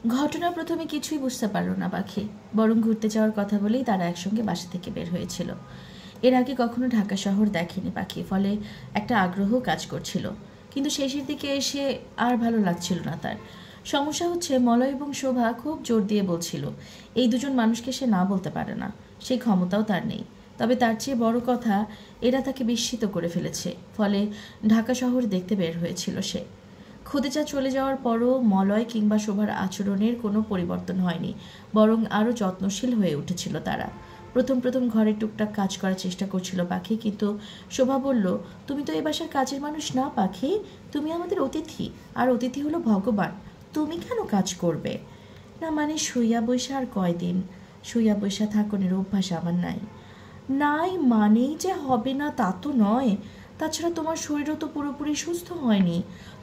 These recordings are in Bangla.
ঘটনা প্রথমে কিছুই বুঝতে পারল না পাখি, বরং ঘুরতে যাওয়ার কথা বলেই তারা একসঙ্গে বাসা থেকে বের হয়েছিল। এর আগে কখনো ঢাকা শহর দেখেনি পাখি, ফলে একটা আগ্রহ কাজ করছিল। কিন্তু শেষের দিকে এসে আর ভালো লাগছিল না তার। সমস্যা হচ্ছে মলয় এবং শোভা খুব জোর দিয়ে বলছিল এই দুজন মানুষকে সে না বলতে পারে না, সেই ক্ষমতাও তার নেই। তবে তার চেয়ে বড় কথা, এরা তাকে বিস্মিত করে ফেলেছে, ফলে ঢাকা শহর দেখতে বের হয়েছিল সে। খুদেচা চলে যাওয়ার পরও মলয় কিংবা শোভার আচরণের কোনো পরিবর্তন হয়নি, বরং আরও যত্নশীল হয়ে উঠেছিল তারা। প্রথম প্রথম ঘরে টুকটাক কাজ করার চেষ্টা করছিল পাখি, কিন্তু শোভা বলল, তুমি তো এ বাসার কাজের মানুষ না পাখি, তুমি আমাদের অতিথি, আর অতিথি হলো ভগবান, তুমি কেন কাজ করবে? না মানে শুইয়া বৈশা আর কয়দিন? শুইয়া বৈশা থাকনের অভ্যাস আমার নাই। নাই মানেই যে হবে না তা তো নয়। তাছাড়া তোমার শরীরও তো পুরোপুরি সুস্থ হয়নি।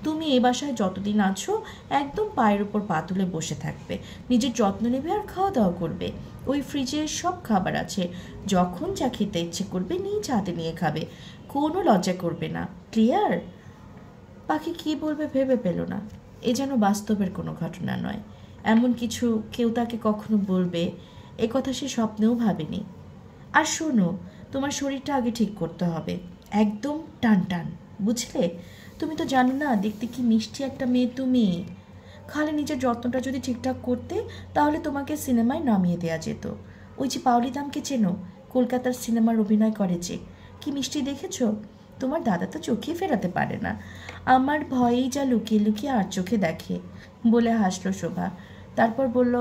তুমি এ বাসায় যতদিন আছো একদম পায়ের উপর পা তুলে বসে থাকবে, নিজের যত্ন নেবে আর খাওয়া দাওয়া করবে। ওই ফ্রিজে সব খাবার আছে, যখন যা খেতে ইচ্ছে করবে নিজ হাতে নিয়ে খাবে, কোনো লজ্জা করবে না। ক্লিয়ার? পাখি কী বলবে ভেবে পেল না। এ যেন বাস্তবের কোনো ঘটনা নয়, এমন কিছু কেউ তাকে কখনো বলবে এ কথা সে স্বপ্নেও ভাবেনি। আর শোনো, তোমার শরীরটা আগে ঠিক করতে হবে, একদম টান টান, বুঝলে? তুমি তো জানো না দেখতে কি মিষ্টি একটা মেয়ে তুমি। খালি নিজের যত্নটা যদি ঠিকঠাক করতে, তাহলে তোমাকে সিনেমায় নামিয়ে দেওয়া যেত। ওই যে পাওলি দামকে চেনো? কলকাতার সিনেমার অভিনয় করে যে, কি মিষ্টি দেখেছ? তোমার দাদা তো চোখেই ফেরাতে পারে না, আমার ভয়েই যা লুকিয়ে লুকিয়ে আর চোখে দেখে, বলে হাসলো শোভা। তারপর বলল,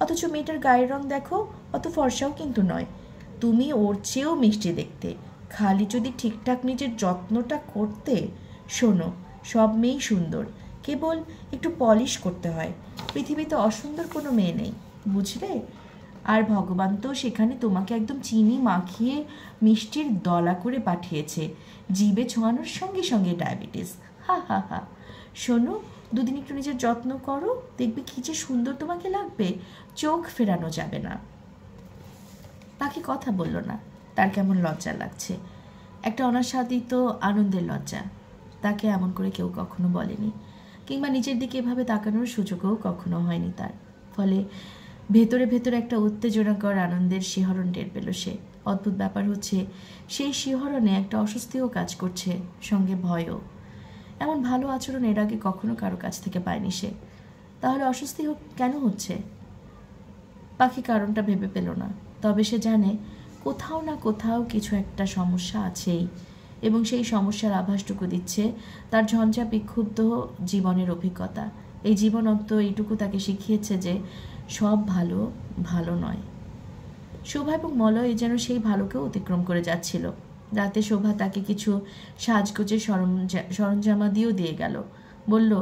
অথচ মেয়েটার গায়ের রং দেখো, অত ফর্সাও কিন্তু নয়। তুমি ওর চেয়েও মিষ্টি দেখতে, খালি যদি ঠিকঠাক নিজের যত্নটা করতে। শোনো, সব মেয়েই সুন্দর, কেবল একটু পলিশ করতে হয়। পৃথিবীতে অসুন্দর কোনো মেয়ে নেই, বুঝলে? আর ভগবান তো সেখানে তোমাকে একদম চিনি মাখিয়ে মিষ্টির দলা করে পাঠিয়েছে, জিভে ছোঁয়ানোর সঙ্গে সঙ্গে ডায়াবেটিস। হা হা হা। শোনো, দুদিন একটু নিজের যত্ন করো, দেখবে কি যে সুন্দর তোমাকে লাগবে, চোখ ফেরানো যাবে না। পাখি কথা বলল না, তার কেমন লজ্জা লাগছে, একটা অনাস্বাদিত আনন্দের লজ্জা। তাকে এমন করে কেউ কখনো বলেনি, কিংবা নিজের দিকে এভাবে তাকানোর সুযোগও কখনো হয়নি তার। ফলে ভেতরে ভেতরে একটা উত্তেজনাকর আনন্দের শিহরণ টের পেল সে। অদ্ভুত ব্যাপার হচ্ছে, সেই শিহরণে একটা অস্বস্তিও কাজ করছে, সঙ্গে ভয়ও। এমন ভালো আচরণ এর আগে কখনো কারো কাছ থেকে পায়নি সে। তাহলে অস্বস্তি কেন হচ্ছে? পাখি কারণটা ভেবে পেল না, তবে সে জানে কোথাও না কোথাও কিছু একটা সমস্যা আছেই, এবং সেই সমস্যার আভাসটুকু দিচ্ছে তার ঝঞ্ঝা বিক্ষুব্ধ জীবনের অভিজ্ঞতা। এই জীবনত্ব এইটুকু তাকে শিখিয়েছে যে সব ভালো ভালো নয়। শোভা এবং মলয় যেন সেই ভালোকেও অতিক্রম করে যাচ্ছিল। রাতে শোভা তাকে কিছু সাজগোজের সরঞ্জামাদিও দিয়ে গেল, বলল,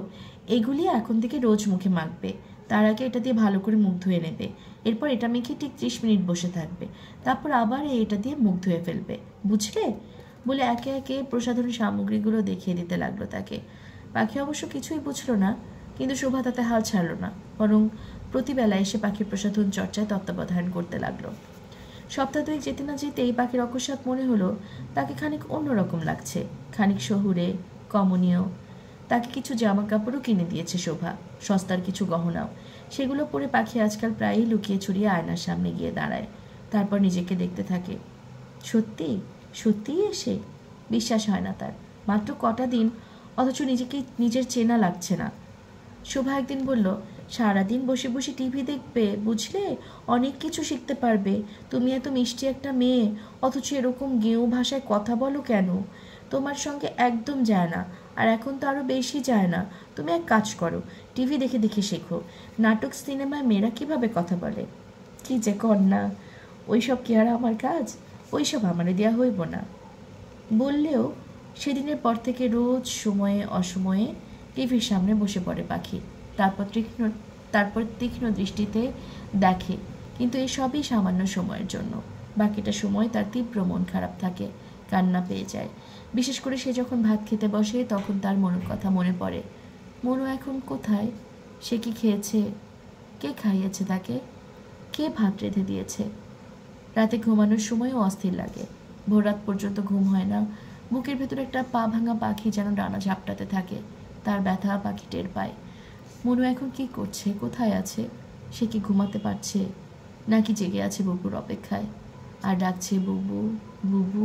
এগুলি এখন থেকে রোজ মুখে মাখবে, তার আগে এটা দিয়ে ভালো করে মুখ ধুয়ে নেবে, এরপর এটা মেখে ঠিক 30 মিনিট বসে থাকবে, তারপর আবার এটা দিয়ে মুখ ধুয়ে ফেলবে, বুঝলে? বলে একে একে প্রসাধন সামগ্রীগুলো দেখিয়ে দিতে লাগলো তাকে। পাখি অবশ্য কিছুই বুঝল না, কিন্তু শোভা তাতে হাল ছাড়ল না, বরং প্রতিবেলা এসে পাখির প্রসাধন চর্চায় তত্ত্বাবধান করতে লাগলো। সপ্তাহ দুয়েক যেতে না যেতেই পাখির অকস্মাৎ মনে হলো তাকে খানিক অন্যরকম লাগছে, খানিক শহুরে, কমনীয়। তাকে কিছু জামা কাপড়ও কিনে দিয়েছে শোভা, সস্তার কিছু গহনাও। সেগুলো পরে পাখি আজকাল প্রায়ই লুকিয়ে চুরিয়ে আয়নার সামনে গিয়ে দাঁড়ায়, তারপর নিজেকে দেখতে থাকে। সত্যি সত্যিই এসে? বিশ্বাস হয় না তার। মাত্র কটা দিন, অথচ নিজেকে নিজের চেনা লাগছে না। শোভা একদিন বলল, সারাদিন বসে বসে টিভি দেখবে, বুঝলে? অনেক কিছু শিখতে পারবে। তুমি এত মিষ্টি একটা মেয়ে, অথচ এরকম গেঁয়ো ভাষায় কথা বলো কেন? তোমার সঙ্গে একদম যায় না, আর এখন তো আরও বেশি যায় না। তুমি এক কাজ করো, টিভি দেখে দেখে শেখো, নাটক সিনেমায় মেয়েরা কীভাবে কথা বলে। কি যে কন্যা, ওইসব কি আর আমার কাজ? ওইসব আমারে দেওয়া হইব না। বললেও সেদিনের পর থেকে রোজ সময়ে অসময়ে টিভির সামনে বসে পড়ে পাখি। তারপর তীক্ষ্ণ দৃষ্টিতে দেখে, কিন্তু এসবই সামান্য সময়ের জন্য। বাকিটা সময় তার তীব্র মন খারাপ থাকে, কান্না পেয়ে যায়। বিশেষ করে সে যখন ভাত খেতে বসে, তখন তার মনের কথা মনে পড়ে। মনু এখন কোথায়? সে কি খেয়েছে? কে খাইয়েছে তাকে? কে ভাত রেঁধে দিয়েছে? রাতে ঘুমানোর সময়ও অস্থির লাগে, ভোররাত পর্যন্ত ঘুম হয় না। বুকের ভেতর একটা পা ভাঙা পাখি যেন ডানা ঝাপটাতে থাকে, তার ব্যথা পাখি টের পায়। মনু এখন কি করছে, কোথায় আছে? সে কি ঘুমাতে পারছে নাকি জেগে আছে বুবুর অপেক্ষায় আর ডাকছে বুবু বুবু?